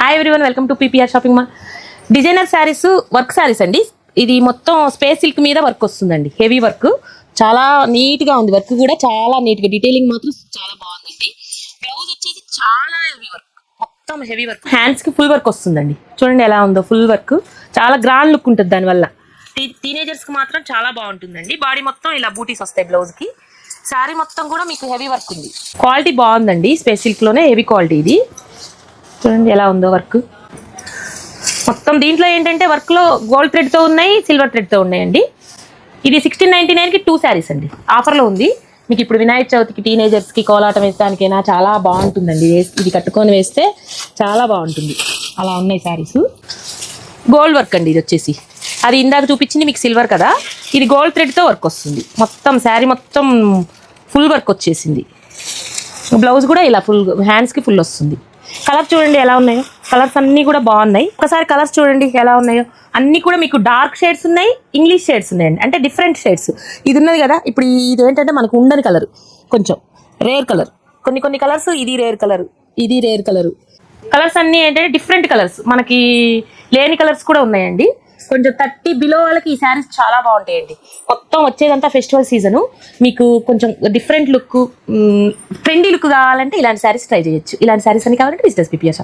Hi everyone, welcome to PPR shopping mall. Designer saris, work saris అండి. ఇది మొత్తం స్పేస్ సిల్క్ మీద వర్క్ వస్తుందండి. హెవీ వర్క్, చాలా నీట్ గా ఉంది. వర్క్ కూడా చాలా నీట్ గా, డీటెయిలింగ్ మాత్రం చాలా బాగుందండి. బ్లౌజ్ వచ్చేసి చాలా హెవీ వర్క్, మొత్తం హెవీ వర్క్. హ్యాండ్స్ కి ఫుల్ వర్క్ వస్తుందండి. చూడండి ఎలా ఉందో, ఫుల్ వర్క్, చాలా గ్రాండ్ లుక్ ఉంటుంది దానివల్ల. టీనేజర్స్ కి మాత్రం చాలా బాగుంటుందండి. బాడీ మొత్తం ఇలా బూటీస్ వస్తాయి బ్లౌజ్ కి. శారీ మొత్తం కూడా మీకు హెవీ వర్క్ ఉంది. క్వాలిటీ బాగుందండి. స్పేస్ సిల్క్ లోనే హెవీ క్వాలిటీ ఇది. చూడండి ఎలా ఉందో వర్క్ మొత్తం. దీంట్లో ఏంటంటే వర్క్ లో గోల్డ్ థ్రెడ్ తో ఉన్నాయి, సిల్వర్ థ్రెడ్ తో ఉన్నాయండి. ఇది 1699 కి 2 శారీస్ అండి. ఆఫర్ లో ఉంది మీకు. ఇప్పుడు వినాయక చవితికి టీనేజర్స్ కి కోలాటం వేయడానికైనా చాలా బాగుంటుందండి. ఇది కట్టుకొని వేస్తే చాలా బాగుంటుంది. అలా ఉన్నాయి శారీస్. గోల్డ్ వర్క్ అండి ఇది వచ్చేసి. అది ఇందాక చూపించింది మీకు సిల్వర్ కదా, ఇది గోల్డ్ థ్రెడ్ తో వర్క్ వస్తుంది. మొత్తం శారీ మొత్తం ఫుల్ వర్క్ వచ్చేసింది. బ్లౌజ్ కూడా ఇలా ఫుల్, హ్యాండ్స్ కి ఫుల్ వస్తుంది. కలర్ చూడండి ఎలా ఉన్నాయో, కలర్స్ అన్నీ కూడా బాగున్నాయి. ఒకసారి కలర్స్ చూడండి ఎలా ఉన్నాయో. అన్నీ కూడా మీకు డార్క్ షేడ్స్ ఉన్నాయి, ఇంగ్లీష్ షేడ్స్ ఉన్నాయండి. అంటే డిఫరెంట్ షేడ్స్. ఇది ఉన్నది కదా ఇప్పుడు, ఇది ఏంటంటే మనకు ఉండని కలర్, కొంచెం రేర్ కలర్. కొన్ని కలర్స్, ఇది రేర్ కలర్, ఇది రేర్ కలర్. కలర్స్ అన్నీ ఏంటంటే డిఫరెంట్ కలర్స్, మనకి లేని కలర్స్ కూడా ఉన్నాయండి. కొంచెం 30 బిలో వాళ్ళకి ఈ శారీస్ చాలా బాగుంటాయండి. మొత్తం వచ్చేదంతా ఫెస్టివల్ సీజను. మీకు కొంచెం డిఫరెంట్ లుక్, ట్రెండీ లుక్ కావాలంటే ఇలాంటి శారీస్ ట్రై చేయొచ్చు. ఇలాంటి శారీస్ అన్ని కావాలంటే బిజినెస్ పీపీఆర్.